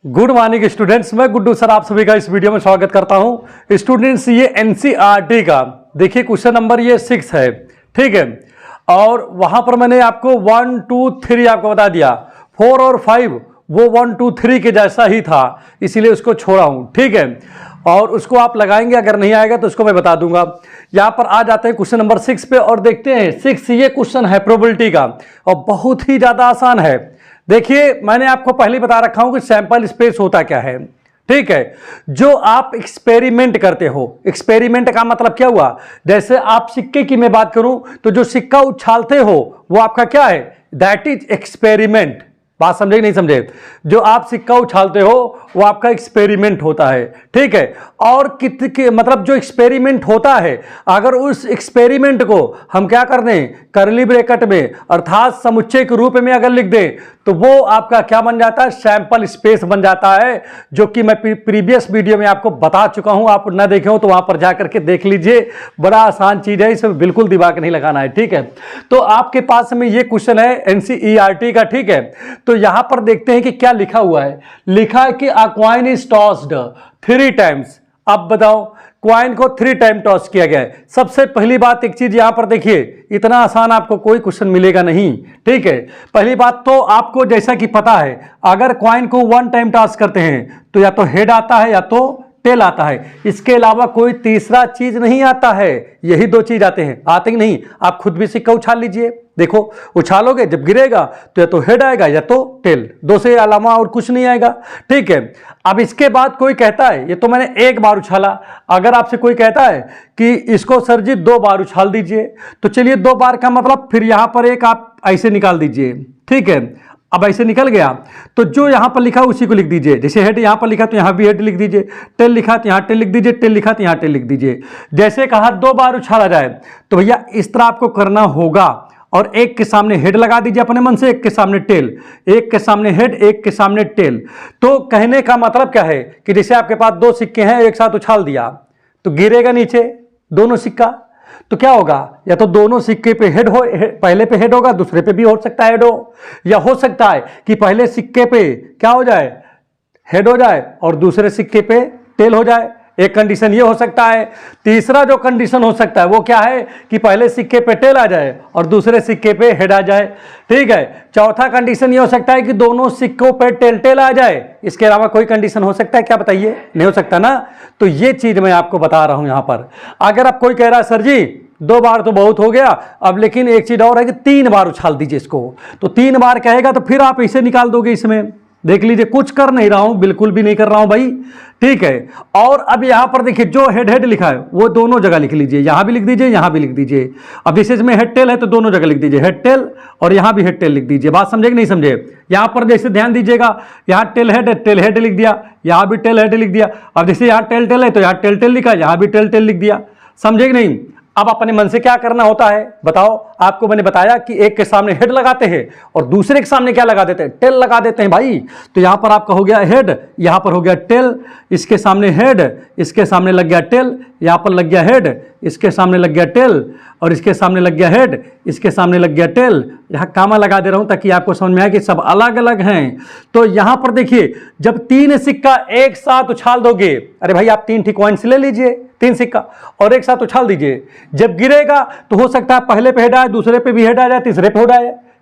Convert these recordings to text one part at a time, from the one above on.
Good morning students, मैं Guddu sir आप सभी का इस वीडियो में स्वागत करता हूं। स्टूडेंट्स, ये एनसीईआरटी का देखिए क्वेश्चन नंबर ये 6 है, ठीक है। और वहां पर मैंने आपको 1 2 3 आपको बता दिया, 4 और 5 वो 1 2 3 के जैसा ही था, इसीलिए उसको छोड़ा हूं, ठीक है। और उसको आप लगाएंगे, अगर नहीं आएगा तो उसको मैं बता दूंगा। यहां पर आ जाते हैं क्वेश्चन नंबर 6 पे और देखते हैं 6 ये क्वेश्चन है प्रोबेबिलिटी का और बहुत ही ज्यादा आसान है। देखिए, मैंने आपको पहले ही बता रखा हूं कि सैंपल स्पेस होता क्या है, ठीक है। जो आप एक्सपेरिमेंट करते हो, एक्सपेरिमेंट का मतलब क्या हुआ, जैसे आप सिक्के की मैं बात करूं तो जो सिक्का उछालते हो वो आपका क्या है, दैट इज एक्सपेरिमेंट। बात समझे नहीं समझे? जो आप सिक्का उछालते हो वो आपका एक्सपेरिमेंट होता है, ठीक है। और मतलब जो एक्सपेरिमेंट होता है, अगर उस एक्सपेरिमेंट को हम क्या कर दें, कर्ली ब्रैकेट में अर्थात समुच्चय के रूप में अगर लिख दें तो वो आपका क्या बन जाता है, सैंपल स्पेस बन जाता है, जो कि मैं प्रीवियस वीडियो में आपको बता चुका हूं। आप ना देखे हो तो वहां पर जाकर के देख लीजिए, बड़ा आसान चीज है, इसमें बिल्कुल दिमाग नहीं लगाना है, ठीक है। तो आपके पास में ये क्वेश्चन है एनसीईआरटी का, ठीक है। तो यहां पर देखते हैं कि क्या लिखा हुआ है। लिखा है कि अ कॉइन इज टॉस्ड 3 टाइम्स। अब बताओ, क्वाइन को 3 टाइम टॉस किया गया है। सबसे पहली बात, एक चीज यहां पर देखिए, इतना आसान आपको कोई क्वेश्चन मिलेगा नहीं, ठीक है। पहली बात तो आपको जैसा कि पता है, अगर क्वाइन को 1 टाइम टॉस करते हैं तो या तो हेड आता है या तो टेल आता है, इसके अलावा कोई तीसरा चीज नहीं आता है। यही 2 चीज आते हैं, आते ही नहीं। आप खुद भी सिक्का उछाल लीजिए, देखो उछालोगे, जब गिरेगा तो या तो हेड आएगा या तो टेल, 2 से अलावा और कुछ नहीं आएगा, ठीक है। अब इसके बाद कोई कहता है, ये तो मैंने 1 बार उछाला, अगर आपसे कोई कहता है कि इसको सर जी 2 बार उछाल दीजिए, तो चलिए 2 बार का मतलब फिर यहां पर एक आप ऐसे निकाल दीजिए, ठीक है। अब ऐसे निकल गया तो जो यहां पर लिखा उसी को लिख दीजिए। जैसे हेड यहां पर लिखा तो यहां भी हेड लिख दीजिए, टेल लिखा तो यहां टेल लिख दीजिए, टेल लिखा तो यहां टेल लिख दीजिए। जैसे कहा 2 बार उछाला जाए तो भैया इस तरह आपको करना होगा और एक के सामने हेड लगा दीजिए अपने मन से, एक के सामने टेल, एक के सामने हेड, एक के सामने टेल। तो कहने का मतलब क्या है कि जैसे आपके पास 2 सिक्के हैं, एक साथ उछाल दिया तो गिरेगा नीचे दोनों सिक्का, तो क्या होगा, या तो दोनों सिक्के पे हेड हो, पहले पे हेड होगा, दूसरे पे भी हो सकता है हेड हो, या हो सकता है कि पहले सिक्के पे क्या हो जाए, हेड हो जाए और दूसरे सिक्के पे टेल हो जाए। एक कंडीशन ये हो सकता है। तीसरा जो कंडीशन हो सकता है वो क्या है कि पहले सिक्के पे टेल आ जाए और दूसरे सिक्के पे हेड आ जाए, ठीक है। चौथा कंडीशन ये हो सकता है कि दोनों सिक्कों पे टेल टेल आ जाए। इसके अलावा कोई कंडीशन हो सकता है क्या, बताइए? नहीं हो सकता ना। तो ये चीज मैं आपको बता रहा हूं यहां पर। अगर आप कोई कह रहा है सर जी 2 बार तो बहुत हो गया, अब लेकिन एक चीज और है कि 3 बार उछाल दीजिए इसको, तो 3 बार कहेगा तो फिर आप इसे निकाल दोगे। इसमें देख लीजिए, कुछ कर नहीं रहा हूं, बिल्कुल भी नहीं कर रहा हूं भाई, ठीक है। और अब यहां पर देखिए जो हेड हेड लिखा है वो दोनों जगह लिख लीजिए, यहां भी लिख दीजिए, यहां भी लिख दीजिए। अब जैसे इसमें हेड टेल है तो दोनों जगह लिख दीजिए हेड टेल, और यहां भी हेड टेल लिख दीजिए। बात समझे कि नहीं समझे? यहां पर जैसे ध्यान दीजिएगा, यहां टेल हेड लिख दिया, यहां भी टेल हेड लिख दिया। अब जैसे यहां टेल टेल है तो यहां टेल टेल लिखा, यहां भी टेल टेल लिख दिया। समझे कि नहीं? अब अपने मन से क्या करना होता है बताओ। आपको मैंने बताया कि एक के सामने हेड लगाते हैं और दूसरे के सामने क्या लगा देते हैं, टेल लगा देते हैं भाई। तो यहां पर आपका हो गया हेड, यहां पर हो गया टेल, इसके सामने हेड, इसके सामने लग गया टेल, यहां पर लग गया हेड, इसके सामने लग गया टेल, और इसके सामने लग गया हेड, इसके सामने लग गया टेल। यहां कामा लगा दे रहा हूं ताकि आपको समझ में आए कि सब अलग अलग हैं। तो यहां पर देखिए, जब 3 सिक्का एक साथ उछाल दोगे, अरे भाई आप 3 कॉइन्स ले लीजिए, 3 सिक्का और एक साथ उछाल दीजिए, जब गिरेगा तो हो सकता है पहले पे हेड आए, दूसरे पे भी हेड आ जाए, तीसरे पे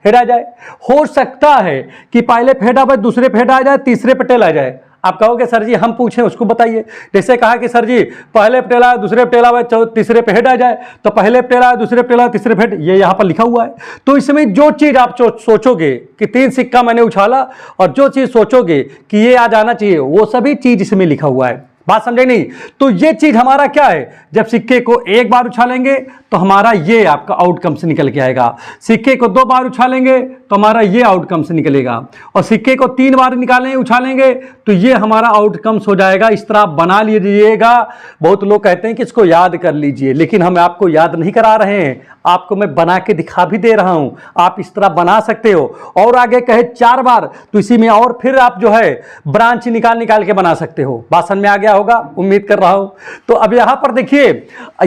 हेड आ जाए। हो सकता है कि पहले पे हेड आ जाए, दूसरे पे हेड आ जाए, तीसरे पे टेल आ जाए। आप कहोगे सर जी हम पूछें उसको बताइए। जैसे कहा कि सर जी पहले पे टेल आए, दूसरे पे टेल आए, तीसरे पे हेड आ जाए, तो पहले पे टेल आए, दूसरे पे टेल आए, तीसरे पे हेड, ये यहां पर लिखा हुआ है। तो इसमें जो चीज आप सोचोगे कि 3 सिक्का मैंने उछाला, और जो चीज सोचोगे कि ये आ जाना चाहिए, वो सभी चीज इसमें लिखा हुआ है। बात समझे नहीं? तो ये चीज हमारा क्या है, जब सिक्के को 1 बार उछालेंगे तो हमारा ये आपका आउटकम से निकल के आएगा। सिक्के को 2 बार उछालेंगे तो हमारा ये आउटकम से निकलेगा, और सिक्के को 3 बार उछालेंगे तो ये हमारा आउटकम्स हो जाएगा। इस तरह बना लीजिएगा। बहुत लोग कहते हैं कि इसको याद कर लीजिए, लेकिन हम आपको याद नहीं करा रहे हैं, आपको मैं बना के दिखा भी दे रहा हूं। आप इस तरह बना सकते हो, और आगे कहे 4 बार तो इसी में और फिर आप जो है ब्रांच निकाल के बना सकते हो। बात समझ में आ गया होगा, उम्मीद कर रहा हूं। तो अब यहां पर देखिए,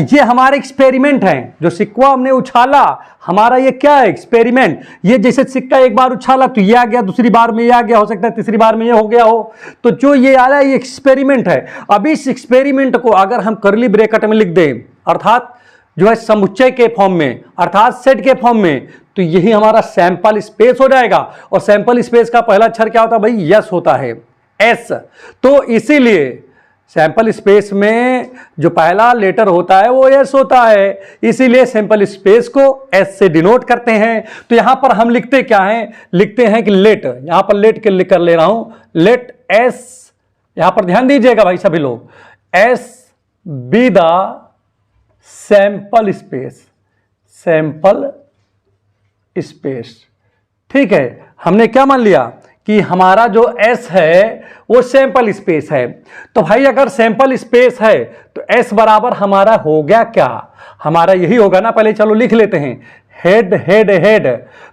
ये हमारे एक्सपेरिमेंट हैं, जो सिक्का हमने उछाला, हमारा ये क्या है, एक्सपेरिमेंट। ये जैसे सिक्का एक बार उछाला तो ये आ गया, दूसरी बार में ये आ गया, हो सकता है तीसरी बार में ये हो गया हो। तो जो ये आ रहा है ये एक्सपेरिमेंट है। अब इस एक्सपेरिमेंट को अगर हम कर्ली ब्रैकेट में लिख दें, अर्थात जो है समुच्चय के फॉर्म में, अर्थात सेट के फॉर्म में, तो यही हमारा सैंपल स्पेस हो जाएगा। और सैंपल स्पेस का पहला अक्षर क्या होता है भाई, यस होता है, एस। तो इसीलिए सैंपल स्पेस में जो पहला लेटर होता है वो एस होता है, इसीलिए सैंपल स्पेस को एस से डिनोट करते हैं। तो यहां पर हम लिखते क्या हैं, लिखते हैं कि लेट, यहां पर लेट के लिख कर ले रहा हूं, लेट एस, यहां पर ध्यान दीजिएगा भाई सभी लोग, S be the sample space, sample space. ठीक है, हमने क्या मान लिया कि हमारा जो S है वो सैंपल स्पेस है। तो भाई अगर सैंपल स्पेस है तो S बराबर हमारा हो गया क्या, हमारा यही होगा ना। पहले चलो लिख लेते हैं, हेड हेड हेड,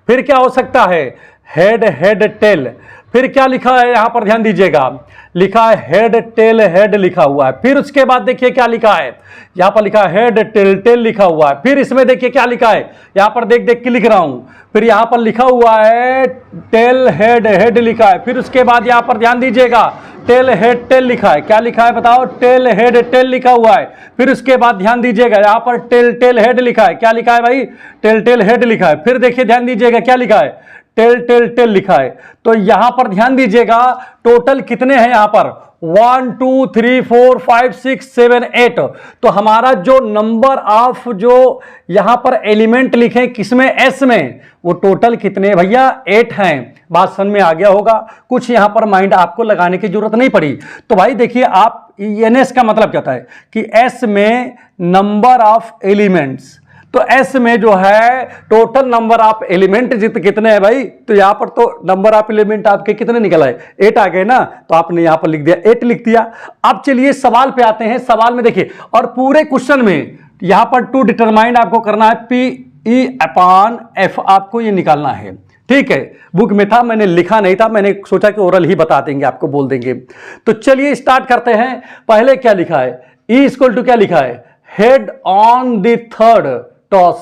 फिर क्या हो सकता है, हेड हेड टेल, फिर क्या लिखा है यहां पर ध्यान दीजिएगा, लिखा है हेड टेल हेड लिखा हुआ है। फिर उसके बाद देखिए क्या लिखा है, यहां पर लिखा है हेड टेल टेल लिखा हुआ है। फिर इसमें देखिए क्या लिखा है, यहां पर देख देख के लिख रहा हूं, फिर यहां पर लिखा हुआ है टेल हेड हेड लिखा है। फिर उसके बाद यहां पर ध्यान दीजिएगा, टेल हेड टेल लिखा है, क्या लिखा है बताओ, टेल हेड टेल लिखा हुआ है। फिर उसके बाद ध्यान दीजिएगा यहां पर टेल टेल हेड लिखा है, क्या लिखा है भाई, टेल टेल हेड लिखा है। फिर देखिए ध्यान दीजिएगा क्या लिखा है, टेल टेल टेल लिखा है। तो यहां पर ध्यान दीजिएगा टोटल कितने हैं यहां पर, 1 2 3 4 5 6 7 8। तो हमारा जो नंबर ऑफ जो यहां पर एलिमेंट लिखे किसमें, एस में, वो टोटल कितने भैया, 8 हैं। बात समझ में आ गया होगा, कुछ यहां पर माइंड आपको लगाने की जरूरत नहीं पड़ी। तो भाई देखिए आप, एनएस का मतलब क्या है कि एस में नंबर ऑफ एलिमेंट्स, तो एस में जो है टोटल नंबर ऑफ एलिमेंट कितने हैं भाई, तो यहां पर तो नंबर ऑफ एलिमेंट आपके कितने निकल आए, 8 आ गए ना। तो आपने यहां पर लिख दिया 8 लिख दिया। अब चलिए सवाल पे आते हैं। सवाल में देखिए, और पूरे क्वेश्चन में यहां पर टू डिटरमाइन आपको करना है, पी ई अपॉन एफ आपको ये निकालना है। ठीक है, बुक में था, मैंने लिखा नहीं था, मैंने सोचा कि ओरल ही बता देंगे आपको, बोल देंगे। तो चलिए स्टार्ट करते हैं। पहले क्या लिखा है, ई इक्वल टू क्या लिखा है, head on the third toss,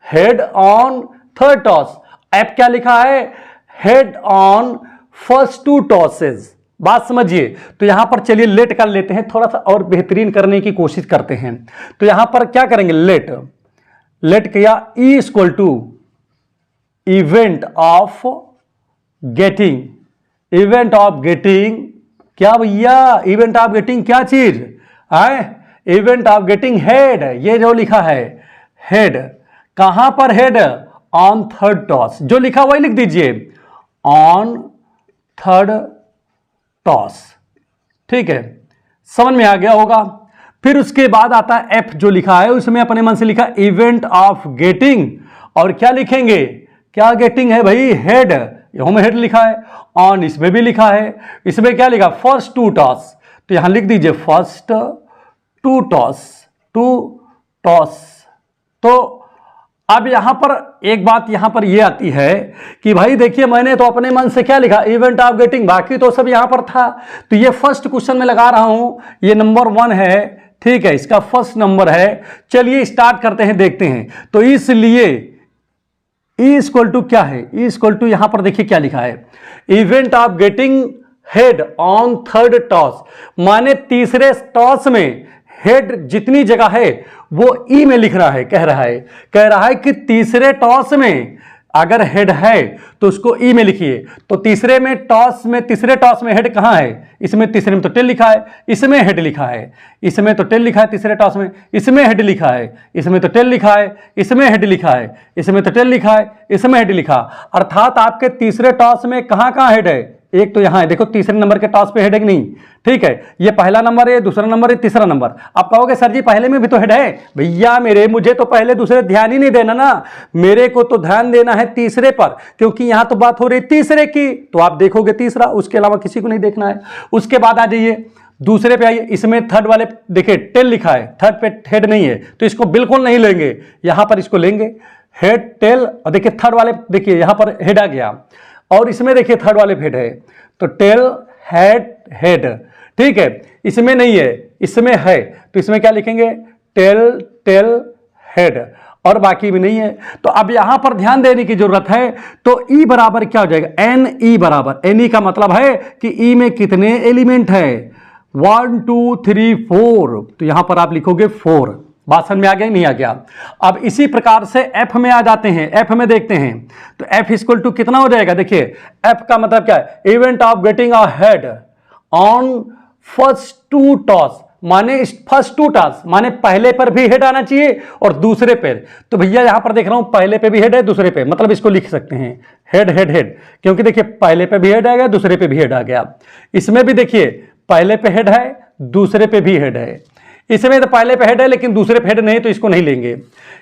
head on third toss. F क्या लिखा है, हेड ऑन फर्स्ट 2 टॉसेस। बात समझिए। तो यहां पर चलिए लेट कर लेते हैं, थोड़ा सा और बेहतरीन करने की कोशिश करते हैं। तो यहां पर क्या करेंगे, लेट, लेट किया, E equal to event of getting, event of getting क्या भैया, इवेंट ऑफ गेटिंग क्या चीज है, इवेंट ऑफ गेटिंग हेड, ये जो लिखा है हेड, कहां पर हेड, ऑन थर्ड टॉस, जो लिखा हुआ लिख दीजिए, ऑन थर्ड टॉस। ठीक है, समझ में आ गया होगा। फिर उसके बाद आता है एफ जो लिखा है, उसमें अपने मन से लिखा इवेंट ऑफ गेटिंग, और क्या लिखेंगे, क्या गेटिंग है भाई, हेड, यहां में हेड लिखा है, ऑन इसमें भी लिखा है, इसमें क्या लिखा, फर्स्ट 2 टॉस। तो यहां लिख दीजिए फर्स्ट 2 टॉस, 2 टॉस। तो अब यहां पर एक बात यहां पर यह आती है कि भाई देखिए मैंने तो अपने मन से क्या लिखा, इवेंट ऑफ गेटिंग, बाकी तो सब यहां पर था। तो ये फर्स्ट क्वेश्चन में लगा रहा हूं, ये नंबर 1 है। ठीक है, इसका फर्स्ट नंबर है। चलिए स्टार्ट करते हैं, देखते हैं। तो इसलिए ई इक्वल टू क्या है, ई इक्वल टू यहां पर देखिए क्या लिखा है, event of getting head on third toss, माने तीसरे टॉस में हेड जितनी जगह है वो ई में लिख रहा है, कह रहा है कि तीसरे टॉस में अगर हेड है तो उसको ई में लिखिए। तो तीसरे टॉस में हेड कहां है, इसमें तीसरे में तो टेल लिखा है, इसमें हेड लिखा है, इसमें तो टेल लिखा है, तीसरे टॉस में इसमें हेड लिखा है, इसमें तो टेल लिखा है, इसमें हेड लिखा है, इसमें तो टेल लिखा है, इसमें हेड लिखा। अर्थात आपके तीसरे टॉस में कहां कहां हेड है, एक तो यहां है, देखो तीसरे नंबर के टॉस पे हेड है कि नहीं। ठीक है, ये पहला नंबर है, दूसरा नंबर है, तीसरा नंबर। आप कहोगे सर जी पहले में भी तो हेड है, भैया मेरे मुझे तो पहले दूसरे ध्यान ही नहीं देना ना, मेरे को तो ध्यान देना है तीसरे पर, क्योंकि यहां तो बात हो रही तीसरे की। तो आप देखोगे तीसरा, उसके अलावा किसी को नहीं देखना है। उसके बाद आ जाइए दूसरे पे आइए, इसमें थर्ड वाले देखिए टेल लिखा है, थर्ड पे हेड नहीं है, तो इसको बिल्कुल नहीं लेंगे, यहां पर इसको लेंगे हेड टेल। और देखिए थर्ड वाले देखिए यहां पर हेड आ गया, और इसमें देखिए थर्ड वाले हेड है, तो टेल हेड हेड, ठीक है, इसमें नहीं है, इसमें है, तो इसमें क्या लिखेंगे, टेल टेल हेड, और बाकी भी नहीं है। तो अब यहां पर ध्यान देने की जरूरत है। तो ई बराबर क्या हो जाएगा, एन ई बराबर, एन ई का मतलब है कि ई में कितने एलिमेंट है, 1 2 3 4, तो यहां पर आप लिखोगे 4। बात समझ में आ गया नहीं आ गया। अब इसी प्रकार से एफ में आ जाते हैं, एफ में देखते हैं, तो एफ इक्वल टू कितना हो जाएगा, देखिए एफ का मतलब क्या है, event of getting a head on first two toss, माने फर्स्ट टू टॉस माने पहले पर भी हेड आना चाहिए और दूसरे पर। तो भैया यहां पर देख रहा हूं पहले पे भी हेड है, दूसरे पे, मतलब इसको लिख सकते हैं हेड हेड हेड, क्योंकि देखिए पहले पे भी हेड आ गया, दूसरे पे भी हेड आ गया। इसमें भी देखिए पहले पे हेड है, दूसरे पे भी हेड है। इसमें तो पहले पे हेड है लेकिन दूसरे पे हेड नहीं, तो इसको नहीं लेंगे।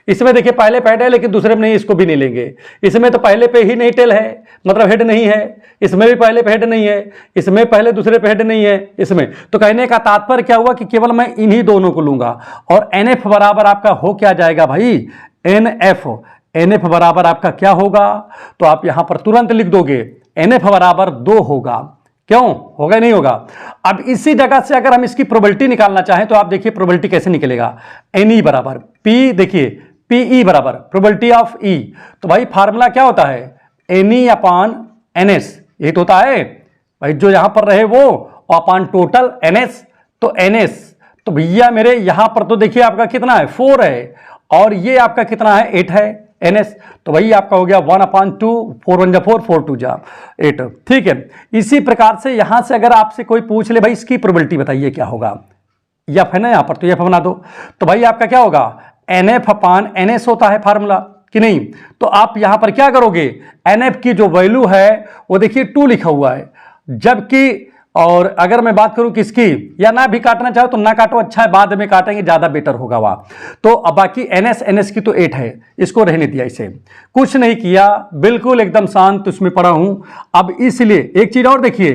इसमें देखिए पहले पे हेड है लेकिन दूसरे पे नहीं, इसको भी नहीं लेंगे। इसमें तो पहले पे ही नहीं टेल है, मतलब हेड नहीं है। इसमें भी पहले पे हेड नहीं है, इसमें पहले दूसरे पे हेड नहीं है इसमें। तो कहने का तात्पर्य क्या हुआ कि केवल मैं इन्हीं दोनों को लूंगा। और एन एफ बराबर आपका हो क्या जाएगा भाई, एन एफ, एन एफ बराबर आपका क्या होगा, तो आप यहां पर तुरंत लिख दोगे एन एफ बराबर 2 होगा। क्यों होगा, नहीं होगा। अब इसी जगह से अगर हम इसकी प्रोबेबिलिटी निकालना चाहें तो आप देखिए प्रोबेबिलिटी कैसे निकलेगा, एन ई बराबर पी, देखिए पी ई बराबर प्रोबेबिलिटी ऑफ ई। तो भाई फार्मूला क्या होता है, एन ई अपान एन एस, यही तो होता है भाई, जो यहां पर रहे वो अपान टोटल एन एस, तो एन एस। तो भैया मेरे यहां पर तो देखिए आपका कितना है, 4 है, और ये आपका कितना है, 8 है एन एस। तो वही आपका हो गया 1/2, 4 1 जा 4, 4 2 जा 8, ठीक है। इसी प्रकार से यहां से अगर आपसे कोई पूछ ले भाई इसकी प्रोबेबिलिटी बताइए क्या होगा, एफ है ना यहां पर, तो एफ बना दो। तो भाई आपका क्या होगा, एन एफ अपान एन एस होता है फार्मूला कि नहीं। तो आप यहां पर क्या करोगे, एन एफ की जो वैल्यू है वो देखिए 2 लिखा हुआ है, जबकि और अगर मैं बात करूं किसकी, या ना भी काटना चाहो तो ना काटो, अच्छा है बाद में काटेंगे ज्यादा बेटर होगा वहां। तो अब बाकी एनएस की तो 8 है, इसको रहने दिया, इसे कुछ नहीं किया, बिल्कुल एकदम शांत उसमें पड़ा हूं। अब इसलिए एक चीज और देखिए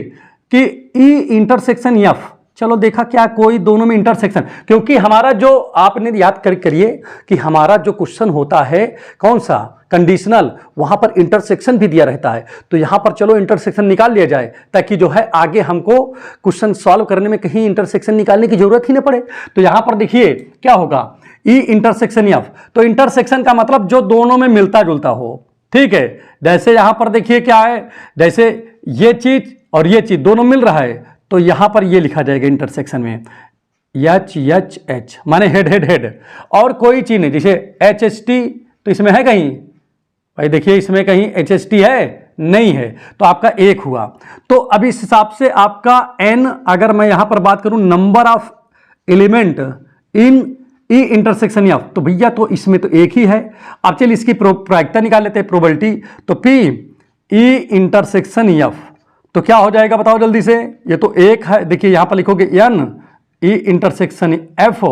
कि ई इंटरसेक्शन एफ, चलो देखा क्या कोई दोनों में इंटरसेक्शन, क्योंकि हमारा जो आपने याद करिए कि हमारा जो क्वेश्चन होता है कौन सा, कंडीशनल, वहां पर इंटरसेक्शन भी दिया रहता है। तो यहां पर चलो इंटरसेक्शन निकाल लिया जाए ताकि जो है आगे हमको क्वेश्चन सॉल्व करने में कहीं इंटरसेक्शन निकालने की जरूरत ही ना पड़े। तो यहां पर देखिए क्या होगा, ई इंटरसेक्शन एफ, तो इंटरसेक्शन का मतलब जो दोनों में मिलता जुलता हो, ठीक है। जैसे यहां पर देखिए क्या है, जैसे ये चीज और ये चीज दोनों मिल रहा है, तो यहां पर ये लिखा जाएगा इंटरसेक्शन में एच एच एच, माने हेड हेड हेड, और कोई चीज नहीं, जैसे एच एच टी, तो इसमें है कहीं भाई, देखिए इसमें कहीं एच एच टी है नहीं है, तो आपका 1 हुआ। तो अब इस हिसाब से आपका n, अगर मैं यहां पर बात करूं number of element in E intersection F, तो भैया तो इसमें तो 1 ही है। अब चलिए इसकी प्रायिकता निकाल लेते हैं, प्रोबेबिलिटी, तो पी ई इंटरसेक्शन एफ, तो क्या हो जाएगा बताओ जल्दी से, ये तो 1 है, देखिए यहां पर लिखोगे एन ई इंटरसेक्शन एफ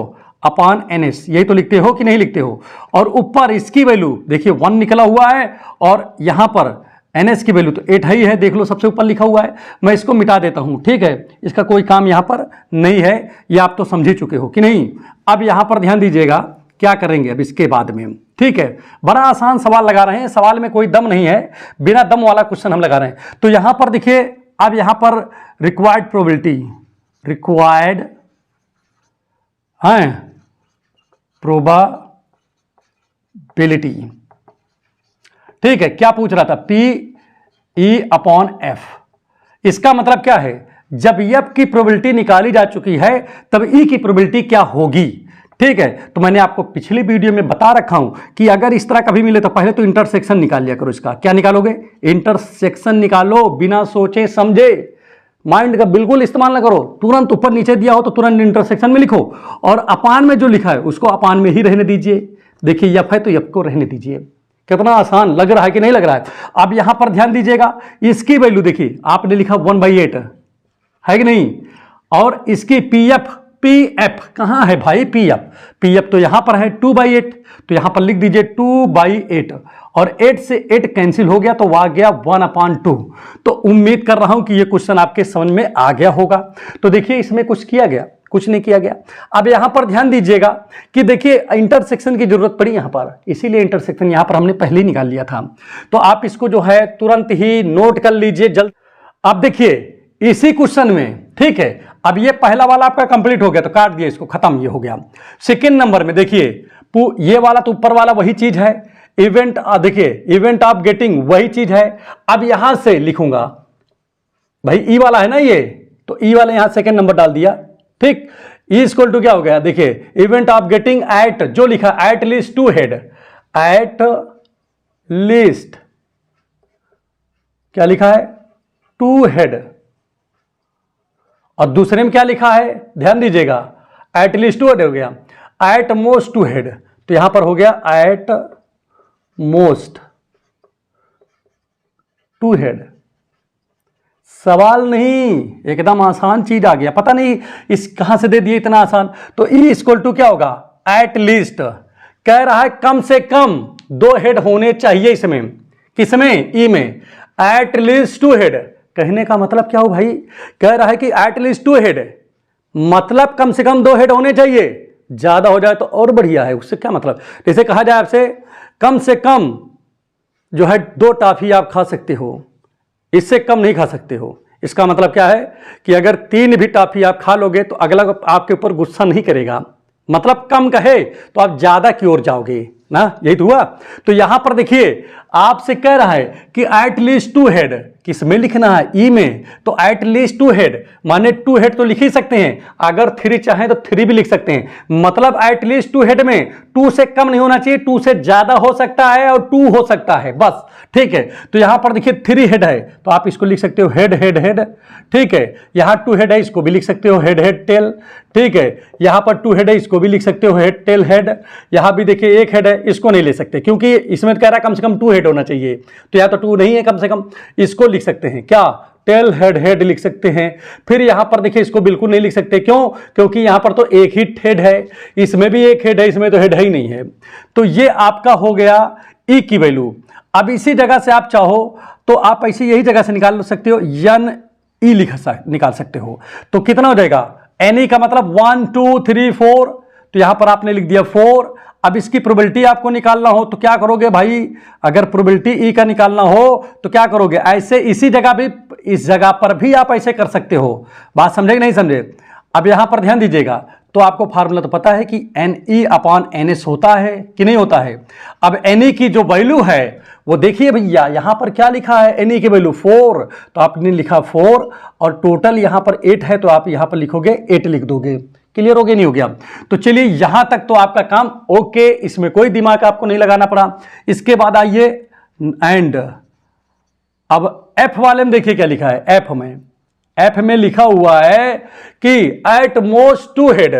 अपान एन एस, यही तो लिखते हो कि नहीं लिखते हो। और ऊपर इसकी वैल्यू देखिए 1 निकला हुआ है, और यहां पर एन एस की वैल्यू तो 8 ही है, देख लो सबसे ऊपर लिखा हुआ है। मैं इसको मिटा देता हूं, ठीक है, इसका कोई काम यहां पर नहीं है, ये आप तो समझ ही चुके हो कि नहीं। अब यहां पर ध्यान दीजिएगा क्या करेंगे अब इसके बाद में, ठीक है। बड़ा आसान सवाल लगा रहे हैं, सवाल में कोई दम नहीं है, बिना दम वाला क्वेश्चन हम लगा रहे हैं। तो यहां पर देखिए, अब यहां पर रिक्वायर्ड प्रोबेबिलिटी, रिक्वायर्ड है प्रोबेबिलिटी, ठीक है। क्या पूछ रहा था, पी ई अपॉन एफ, इसका मतलब क्या है, जब एफ की प्रोबेबिलिटी निकाली जा चुकी है तब ई की प्रोबेबिलिटी क्या होगी, ठीक है। तो मैंने आपको पिछली वीडियो में बता रखा हूं कि अगर इस तरह कभी मिले तो पहले तो इंटरसेक्शन निकाल लिया करो। इसका क्या निकालोगे, इंटरसेक्शन निकालो, बिना सोचे समझे, माइंड का बिल्कुल इस्तेमाल ना करो, तुरंत ऊपर नीचे दिया हो तो तुरंत इंटरसेक्शन में लिखो, और अपान में जो लिखा है उसको अपान में ही रहने दीजिए। देखिए एफ है तो एफ को रहने दीजिए, कितना आसान लग रहा है कि नहीं लग रहा है। अब यहां पर ध्यान दीजिएगा, इसकी वैल्यू देखिए आपने लिखा 1/8 है कि नहीं, और इसकी पी एफ कहां है भाई, पी एफ तो यहां पर है 2/8, तो यहां पर लिख दीजिए 2/8, और 8 से 8 कैंसिल हो गया तो आ गया 1/2। तो उम्मीद कर रहा हूं कि यह क्वेश्चन आपके समझ में आ गया होगा। तो देखिए इसमें कुछ किया गया, कुछ नहीं किया गया। अब यहां पर ध्यान दीजिएगा कि देखिए इंटरसेक्शन की जरूरत पड़ी यहां पर, इसीलिए इंटरसेक्शन यहां पर हमने पहले ही निकाल लिया था। तो आप इसको जो है तुरंत ही नोट कर लीजिए जल्द। अब देखिए इसी क्वेश्चन में, ठीक है, अब ये पहला वाला आपका कंप्लीट हो गया तो काट दिया इसको, खत्म, ये हो गया। सेकंड नंबर में देखिए ये वाला तो ऊपर वाला वही चीज है, इवेंट देखिए इवेंट ऑफ गेटिंग वही चीज है। अब यहां से लिखूंगा भाई ई वाला है ना ये, तो ई वाला यहां सेकंड नंबर डाल दिया, ठीक। ई इक्वल टू क्या हो गया, देखिए इवेंट ऑफ गेटिंग एट, जो लिखा at least 2 head, at least क्या लिखा है 2 हेड, और दूसरे में क्या लिखा है ध्यान दीजिएगा, एट लीस्ट 2 हेड हो गया, एट मोस्ट 2 हेड, तो यहां पर हो गया एट मोस्ट 2 हेड। सवाल नहीं, एकदम आसान चीज आ गया, पता नहीं इस कहां से दे दिए इतना आसान। तो ई इक्वल टू क्या होगा, एट लीस्ट, कह रहा है कम से कम 2 हेड होने चाहिए इसमें, किसमें, ई में, एट लीस्ट 2 हेड। कहने का मतलब क्या हो भाई, कह रहा है कि एट लीस्ट 2 हेड मतलब कम से कम 2 हेड होने चाहिए, ज्यादा हो जाए तो और बढ़िया है, उससे क्या मतलब। जैसे कहा जाए आपसे कम से कम जो है 2 टॉफी आप खा सकते हो, इससे कम नहीं खा सकते हो। इसका मतलब क्या है कि अगर 3 भी टॉफी आप खा लोगे तो अगला आपके ऊपर गुस्सा नहीं करेगा, मतलब कम कहे तो आप ज्यादा की ओर जाओगे ना, यही तो हुआ। तो यहां पर देखिए आपसे कह रहा है कि एट लीस्ट 2 हेड, किसमें लिखना है, ई में, तो एट लीस्ट 2 हेड माने 2 हेड तो लिख ही सकते हैं, अगर 3 चाहें तो 3 भी लिख सकते हैं, मतलब एट लीस्ट 2 हेड में 2 से कम नहीं होना चाहिए, 2 से ज्यादा हो सकता है और 2 हो सकता है, बस, ठीक है। तो यहां पर देखिए 3 हेड है तो आप इसको लिख सकते हो हेड हेड हेड, ठीक है। यहां 2 हेड है इसको भी लिख सकते हो हेड हेड टेल, ठीक है। यहां पर 2 हेड है इसको भी लिख सकते हो हेड टेल हेड। यहां भी देखिए 1 हेड है, इसको नहीं ले सकते क्योंकि इसमें कह रहा है कम से कम 2 हेड होना चाहिए, तो या तो 2 नहीं है कम से कम, इसको लिख सकते हैं क्या, टेल हेड हेड लिख सकते हैं। फिर यहां पर देखिए इसको बिल्कुल नहीं लिख सकते, क्यों, क्योंकि यहां पर तो एक ही हेड है, इसमें भी 1 हेड है, इसमें तो हेड है ही नहीं है। तो ये आपका हो गया ई की वैल्यू। अब इसी जगह से आप चाहो तो आप ऐसी यही जगह से निकाल सकते हो, एन ई निकाल सकते हो। तो कितना हो जाएगा, एन ई का मतलब 1 2 3 4, तो यहां पर आपने लिख दिया 4। अब इसकी प्रोबेबिलिटी आपको निकालना हो तो क्या करोगे भाई, अगर प्रोबेबिलिटी ई का निकालना हो तो क्या करोगे, ऐसे इसी जगह भी, इस जगह पर भी आप ऐसे कर सकते हो। बात समझे कि नहीं समझे। अब यहां पर ध्यान दीजिएगा, तो आपको फार्मूला तो पता है कि n E upon n S होता है कि नहीं होता है। अब एन ई की जो वैल्यू है वो देखिए भैया, यहां पर क्या लिखा है, एन ई की वैल्यू 4, तो आपने लिखा 4 और टोटल यहां पर 8 है, तो आप यहां पर लिखोगे 8 लिख दोगे। क्लियर हो गया नहीं हो गया। तो चलिए यहां तक तो आपका काम ओके, इसमें कोई दिमाग आपको नहीं लगाना पड़ा। इसके बाद आइए एंड, अब एफ वाले में देखिए क्या लिखा है, एफ में लिखा हुआ है कि एट मोस्ट 2 हेड,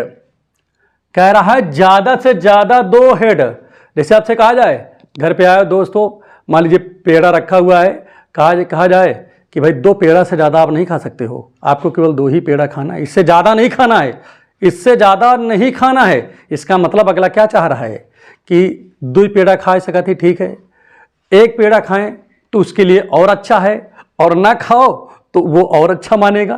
कह रहा है ज्यादा से ज्यादा 2 हेड। जैसे आपसे कहा जाए घर पे आए दोस्तों, मान लीजिए पेड़ा रखा हुआ है, कहा जाए कि भाई 2 पेड़ा से ज्यादा आप नहीं खा सकते हो, आपको केवल 2 ही पेड़ा खाना है, इससे ज्यादा नहीं खाना है, इससे ज्यादा नहीं खाना है। इसका मतलब अगला क्या चाह रहा है कि 2 पेड़ा खा सका थी, ठीक है, 1 पेड़ा खाएं तो उसके लिए और अच्छा है, और ना खाओ तो वो और अच्छा मानेगा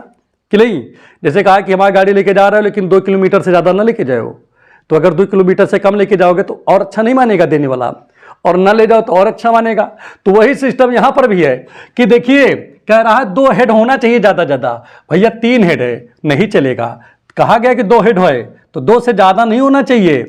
कि नहीं। जैसे कहा कि हमारी गाड़ी लेके जा रहे हो लेकिन 2 किलोमीटर से ज़्यादा ना लेके जाओ, तो अगर 2 किलोमीटर से कम लेके जाओगे तो और अच्छा नहीं मानेगा देने वाला, और ना ले जाओ तो और अच्छा मानेगा। तो वही सिस्टम यहाँ पर भी है कि देखिए कह रहा है 2 हेड होना चाहिए ज़्यादा ज़्यादा, भैया 3 हेड है, नहीं चलेगा। कहा गया कि 2 हेड है तो 2 से ज़्यादा नहीं होना चाहिए।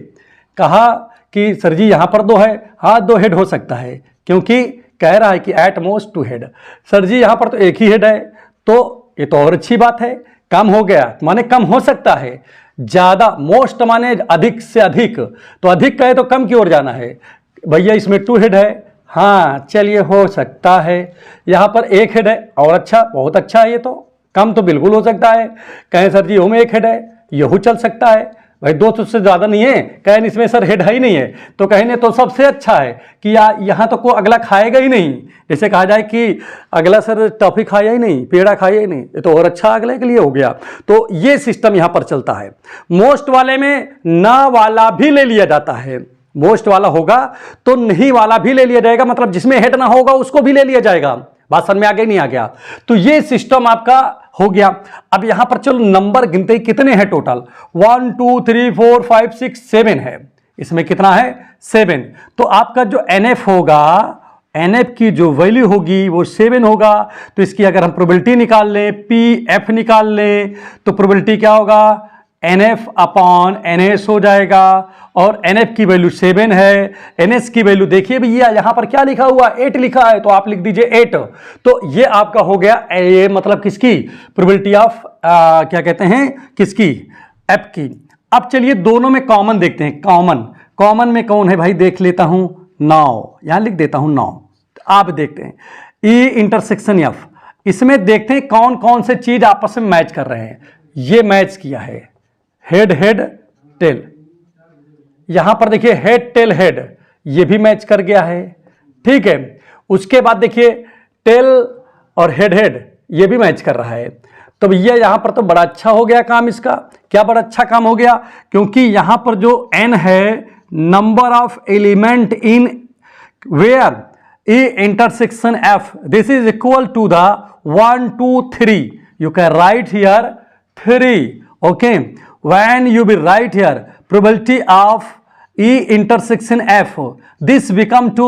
कहा कि सर जी यहाँ पर 2 है, हाँ 2 हेड हो सकता है, क्योंकि कह रहा है कि एट मोस्ट 2 हेड। सर जी यहाँ पर तो 1 ही हेड है, तो ये तो और अच्छी बात है, कम हो गया माने कम हो सकता है, ज्यादा, मोस्ट माने अधिक से अधिक, तो अधिक कहे तो कम की ओर जाना है। भैया इसमें 2 हेड है, हाँ चलिए हो सकता है। यहाँ पर 1 हेड है, और अच्छा, बहुत अच्छा है, ये तो कम तो बिल्कुल हो सकता है। कहें सर जी में 1 हेड है, यहू चल सकता है, भाई 2 से ज़्यादा नहीं है, कहें इसमें सर हेड है ही नहीं है, तो कहने तो सबसे अच्छा है कि यहाँ तो कोई अगला खाएगा ही नहीं। जैसे कहा जाए कि अगला सर टॉफी खाया ही नहीं, पेड़ा खाया ही नहीं, ये तो और अच्छा अगले के लिए हो गया। तो ये सिस्टम यहाँ पर चलता है। मोस्ट वाले में ना वाला भी ले लिया जाता है, मोस्ट वाला होगा तो नहीं वाला भी ले लिया जाएगा, मतलब जिसमें हेड ना होगा उसको भी ले लिया जाएगा। बात समझ में आ गई नहीं आ गया। तो ये सिस्टम आपका हो गया। अब यहां पर चलो नंबर गिनते कितने हैं टोटल, 1 2 3 4 5 6 7 है, इसमें कितना है 7। तो आपका जो NF होगा NF की जो वैल्यू होगी वो 7 होगा। तो इसकी अगर हम प्रोबेबिलिटी निकाल लें, PF निकाल लें, तो प्रोबेबिलिटी क्या होगा, NF अपॉन NS हो जाएगा। और NF की वैल्यू 7 है, NS की वैल्यू देखिए भैया यहाँ पर क्या लिखा हुआ, 8 लिखा है, तो आप लिख दीजिए 8। तो ये आपका हो गया, ये मतलब किसकी प्रोबेबिलिटी ऑफ क्या कहते हैं, किसकी, F की। अब चलिए दोनों में कॉमन देखते हैं। कॉमन में कौन है भाई, देख लेता हूं, 9, यहां लिख देता हूं 9। आप देखते हैं E इंटरसेक्शन F, इसमें देखते हैं कौन कौन से चीज आपस में मैच कर रहे हैं। ये मैच किया है, हेड हेड टेल, यहां पर देखिए हेड टेल हेड, ये भी मैच कर गया है, ठीक है। उसके बाद देखिए टेल और हेड हेड, ये भी मैच कर रहा है। तो भैया यहां पर तो बड़ा अच्छा हो गया काम इसका। क्या बड़ा अच्छा काम हो गया, क्योंकि यहां पर जो n है, number of element in where E intersection F, this is equal to the 1 2 3, you can write here 3, okay. When you will write here probability of E intersection F, this become to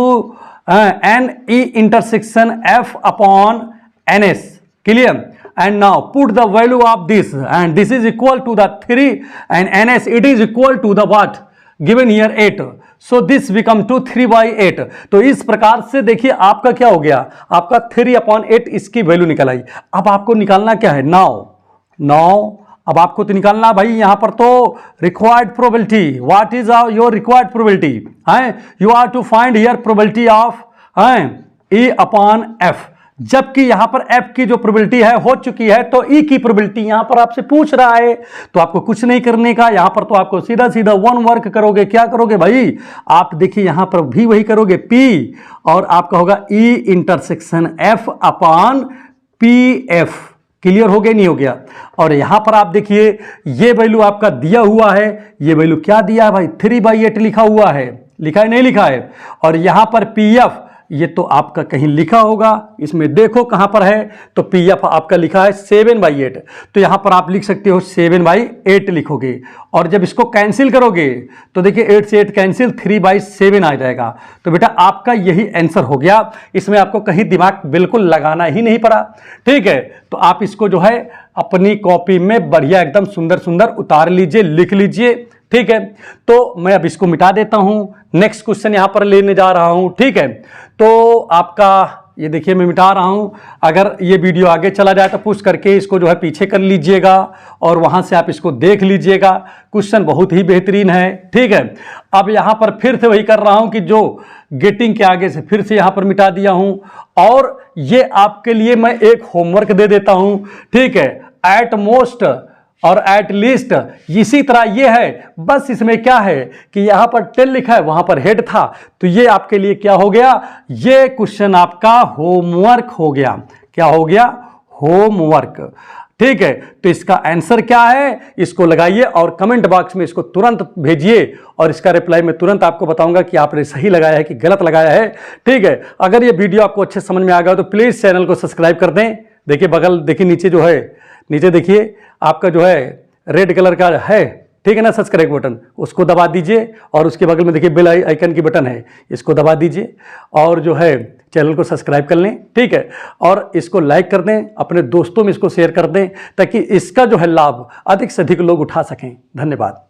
n E intersection F upon ns, clear. And now put the value of this, and this is equal to the 3 and ns, it is equal to the what given here 8, so this become to 3/8। तो इस प्रकार से देखिए आपका क्या हो गया, आपका 3/8 इसकी वैल्यू निकल आई। अब आपको निकालना क्या है, नाउ अब आपको तो निकालना भाई यहां पर तो required probability, what is your required probability है, you are to find here probability of E upon F। जबकि यहां पर F की जो प्रोबेबिलिटी है हो चुकी है, तो E की प्रोबेबिलिटी यहां पर आपसे पूछ रहा है, तो आपको कुछ नहीं करने का, यहां पर तो आपको सीधा सीधा वन वर्क करोगे। क्या करोगे भाई, आप देखिए यहां पर भी वही करोगे, P, और आपका होगा E intersection F upon PF। Clear हो गया, नहीं हो गया। और यहां पर आप देखिए ये वैल्यू आपका दिया हुआ है, ये वैल्यू क्या दिया है भाई, 3/8 लिखा हुआ है, लिखा है नहीं लिखा है। और यहां पर PF, ये तो आपका कहीं लिखा होगा, इसमें देखो कहां पर है, तो PF आपका लिखा है 7/8, तो यहां पर आप लिख सकते हो 7/8 लिखोगे। और जब इसको कैंसिल करोगे तो देखिए 8 से 8 कैंसिल, 3/7 आ जाएगा। तो बेटा आपका यही आंसर हो गया, इसमें आपको कहीं दिमाग बिल्कुल लगाना ही नहीं पड़ा, ठीक है। तो आप इसको जो है अपनी कॉपी में बढ़िया एकदम सुंदर सुंदर उतार लीजिए, लिख लीजिए, ठीक है। तो मैं अब इसको मिटा देता हूं, नेक्स्ट क्वेश्चन यहां पर लेने जा रहा हूं, ठीक है। तो आपका ये देखिए मैं मिटा रहा हूं, अगर ये वीडियो आगे चला जाए तो पुश करके इसको जो है पीछे कर लीजिएगा और वहां से आप इसको देख लीजिएगा। क्वेश्चन बहुत ही बेहतरीन है, ठीक है। अब यहां पर फिर से वही कर रहा हूं कि जो गेटिंग के आगे से फिर से यहां पर मिटा दिया हूं, और ये आपके लिए मैं एक होमवर्क दे देता हूं, ठीक है। एट मोस्ट और एट लीस्ट इसी तरह ये है, बस इसमें क्या है कि यहां पर टेल लिखा है, वहां पर हेड था, तो ये आपके लिए क्या हो गया, ये क्वेश्चन आपका होमवर्क हो गया। क्या हो गया, होमवर्क, ठीक है। तो इसका आंसर क्या है, इसको लगाइए और कमेंट बॉक्स में इसको तुरंत भेजिए, और इसका रिप्लाई मैं तुरंत आपको बताऊंगा कि आपने सही लगाया है कि गलत लगाया है, ठीक है। अगर ये वीडियो आपको अच्छे समझ में आ गया तो प्लीज चैनल को सब्सक्राइब कर दें। देखिए बगल देखिए नीचे जो है, नीचे देखिए आपका जो है रेड कलर का है, ठीक है ना, सब्सक्राइब बटन, उसको दबा दीजिए। और उसके बगल में देखिए बेल आइकन की बटन है, इसको दबा दीजिए और जो है चैनल को सब्सक्राइब कर लें, ठीक है। और इसको लाइक कर दें, अपने दोस्तों में इसको शेयर कर दें, ताकि इसका जो है लाभ अधिक से अधिक लोग उठा सकें। धन्यवाद।